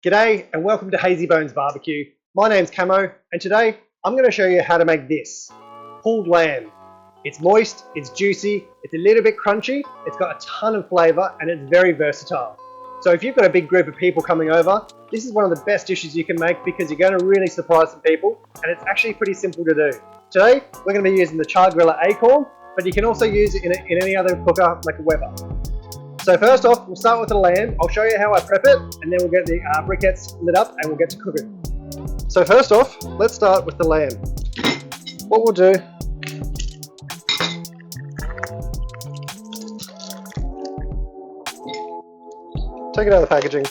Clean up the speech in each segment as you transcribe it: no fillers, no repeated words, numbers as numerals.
G'day and welcome to Hazy Bones Barbecue. My name's Camo and today I'm going to show you how to make this, pulled lamb. It's moist, it's juicy, it's a little bit crunchy, it's got a ton of flavour and it's very versatile. So if you've got a big group of people coming over, this is one of the best dishes you can make because you're going to really surprise some people and it's actually pretty simple to do. Today we're going to be using the char griller Acorn, but you can also use it in any other cooker like a Weber. So first off, we'll start with the lamb. I'll show you how I prep it and then we'll get the briquettes lit up and we'll get to cooking. So first off, let's start with the lamb. What we'll do, take it out of the packaging.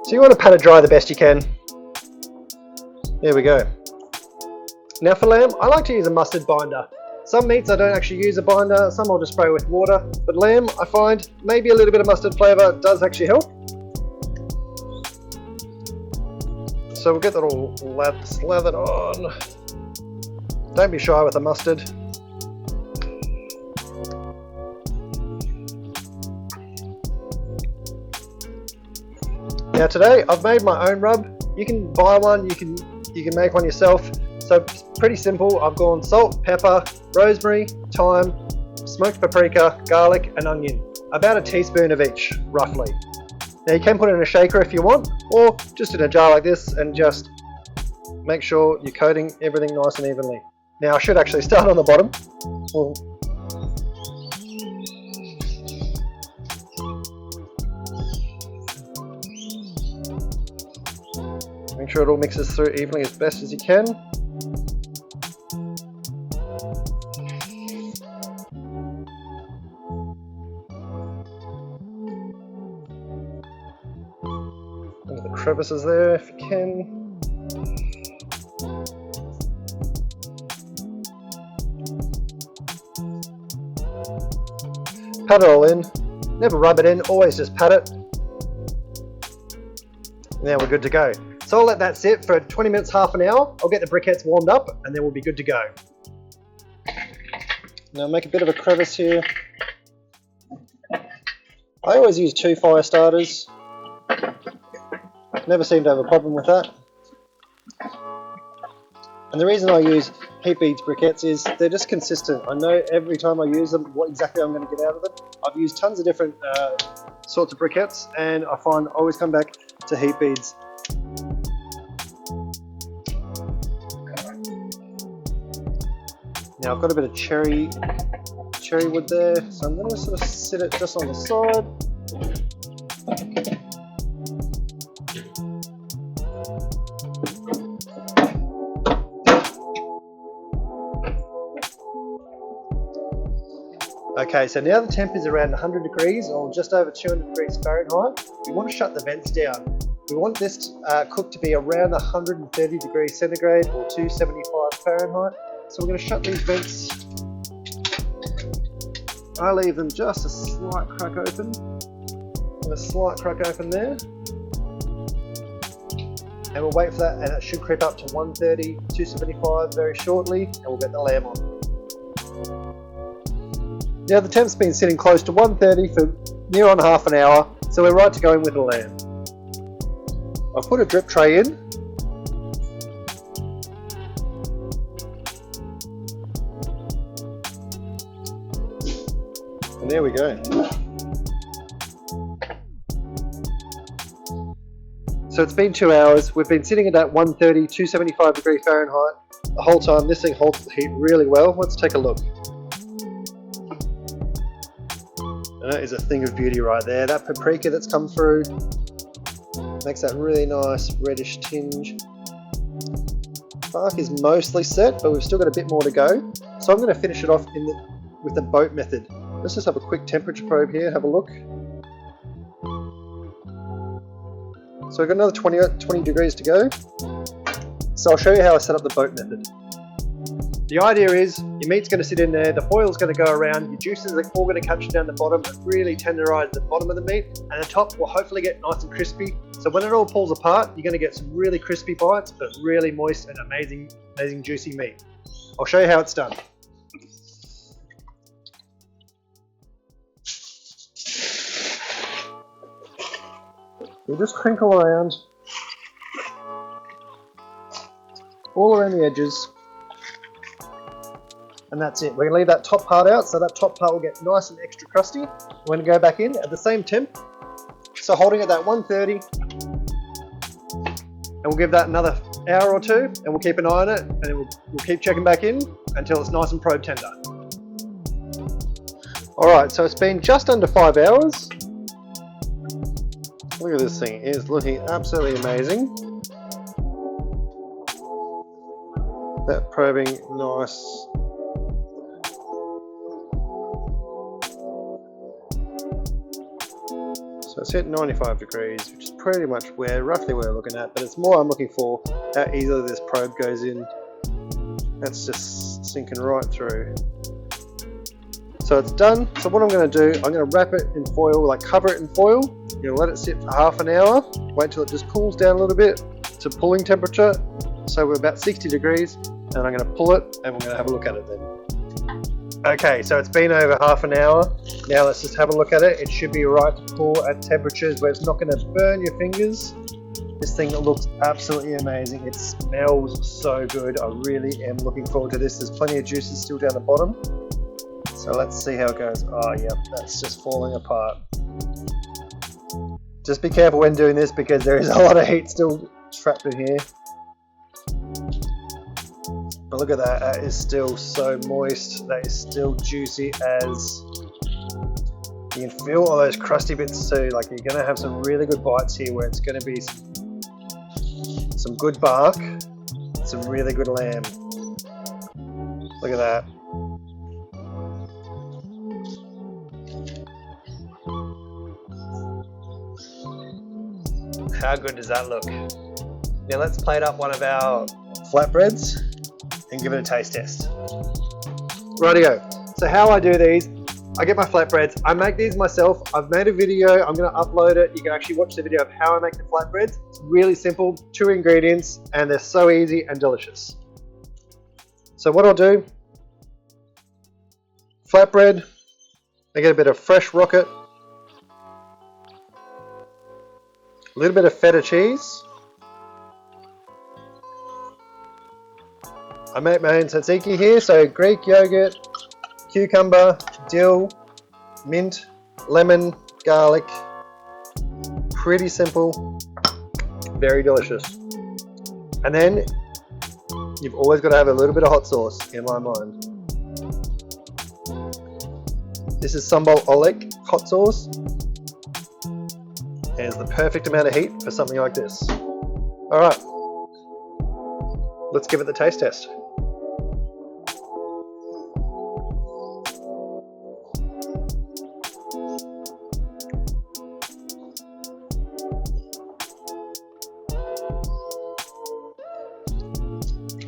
So you want to pat it dry the best you can. There we go. Now for lamb, I like to use a mustard binder. Some meats I don't actually use a binder, some I'll just spray with water, but lamb I find maybe a little bit of mustard flavour does actually help. So we'll get that all slathered on. Don't be shy with the mustard. Now today I've made my own rub. You can buy one, you can make one yourself. So it's pretty simple. I've gone salt, pepper, rosemary, thyme, smoked paprika, garlic and onion. About a teaspoon of each, roughly. Now you can put it in a shaker if you want, or just in a jar like this and just make sure you're coating everything nice and evenly. Now I should actually start on the bottom. Make sure it all mixes through evenly as best as you can. Into the crevices there if you can. Pat it all in. Never rub it in, always just pat it. Now we're good to go. So I'll let that sit for 20 minutes, half an hour. I'll get the briquettes warmed up and then we'll be good to go. Now make a bit of a crevice here. I always use 2 fire starters. Never seem to have a problem with that. And the reason I use heat beads briquettes is they're just consistent. I know every time I use them what exactly I'm going to get out of them. I've used tons of different sorts of briquettes and I find I always come back to heat beads. Now I've got a bit of cherry wood there, so I'm going to sort of sit it just on the side. Okay, so now the temp is around 100 degrees or just over 200 degrees Fahrenheit. We want to shut the vents down. We want this cooked to be around 130 degrees centigrade or 275 Fahrenheit. So we're going to shut these vents. I leave them just a slight crack open. And a slight crack open there. And we'll wait for that and it should creep up to 130, 275 very shortly and we'll get the lamb on. Now the temp's been sitting close to 130 for near on half an hour, so we're right to go in with the lamb. I've put a drip tray in. And there we go. So it's been 2 hours. We've been sitting at that 130, 275 degree Fahrenheit the whole time. This thing holds the heat really well. Let's take a look. And that is a thing of beauty right there. That paprika that's come through makes that really nice reddish tinge. Bark is mostly set, but we've still got a bit more to go. So I'm going to finish it off with the boat method. Let's just have a quick temperature probe here, have a look. So we've got another 20 degrees to go. So I'll show you how I set up the boat method. The idea is your meat's going to sit in there, the foil's going to go around, your juices are all going to catch down the bottom and really tenderise the bottom of the meat, and the top will hopefully get nice and crispy. So when it all pulls apart, you're going to get some really crispy bites, but really moist and amazing, juicy meat. I'll show you how it's done. You just crinkle around, all around the edges, and that's it. We're going to leave that top part out, so that top part will get nice and extra crusty. We're going to go back in at the same temp, so holding at that 130, and we'll give that another hour or two, and we'll keep an eye on it, and then we'll keep checking back in until it's nice and probe tender. Alright, so it's been just under 5 hours. Look at this thing, it is looking absolutely amazing. That probing nice. So it's hit 95 degrees, which is pretty much roughly where we're looking at, but it's more I'm looking for how easily this probe goes in. That's just sinking right through. So it's done. So what I'm going to do, I'm going to wrap it in foil, like cover it in foil. You're going to let it sit for half an hour, wait till it just cools down a little bit to pulling temperature. So we're about 60 degrees, and I'm going to pull it, and we're going to have a look at it then. Okay, so it's been over half an hour. Now let's just have a look at it. It should be right to pull at temperatures where it's not going to burn your fingers. This thing looks absolutely amazing. It smells so good. I really am looking forward to this. There's plenty of juices still down the bottom. So let's see how it goes. Oh yeah, that's just falling apart. Just be careful when doing this because there is a lot of heat still trapped in here. But look at that, that is still so moist. That is still juicy as... You can feel all those crusty bits too. Like you're gonna have some really good bites here where it's gonna be some good bark, some really good lamb. Look at that. How good does that look? Now let's plate up one of our flatbreads and give it a taste test. Rightio. So how I do these, I get my flatbreads, I make these myself. I've made a video, I'm going to upload it. You can actually watch the video of how I make the flatbreads. It's really simple, 2 ingredients, and they're so easy and delicious. So what I'll do, flatbread, I get a bit of fresh rocket, a little bit of feta cheese. I make my own tzatziki here, so Greek yogurt, cucumber, dill, mint, lemon, garlic. Pretty simple, very delicious. And then you've always got to have a little bit of hot sauce in my mind. This is Sambal Oleg hot sauce. And it's the perfect amount of heat for something like this. Alright, let's give it the taste test.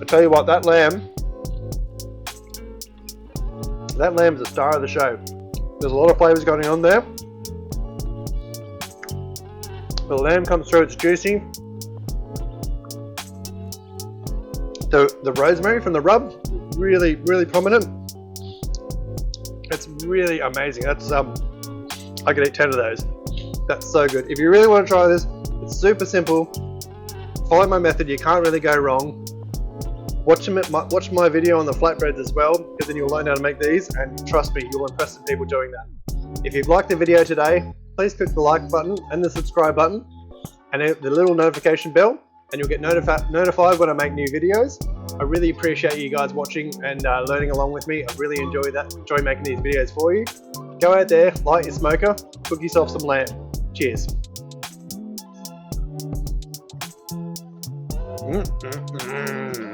I tell you what, that lamb's the star of the show. There's a lot of flavors going on there. The lamb comes through, it's juicy. The rosemary from the rub, really, really prominent. It's really amazing. That's I could eat 10 of those. That's so good. If you really want to try this, it's super simple. Follow my method, you can't really go wrong. Watch my video on the flatbreads as well, because then you'll learn how to make these, and trust me, you'll impress the people doing that. If you've liked the video today, please click the like button and the subscribe button and the little notification bell, and you'll get notified when I make new videos. I really appreciate you guys watching and learning along with me. I really enjoy making these videos for you. Go out there, light your smoker, cook yourself some lamb. Cheers. Mm-mm-mm.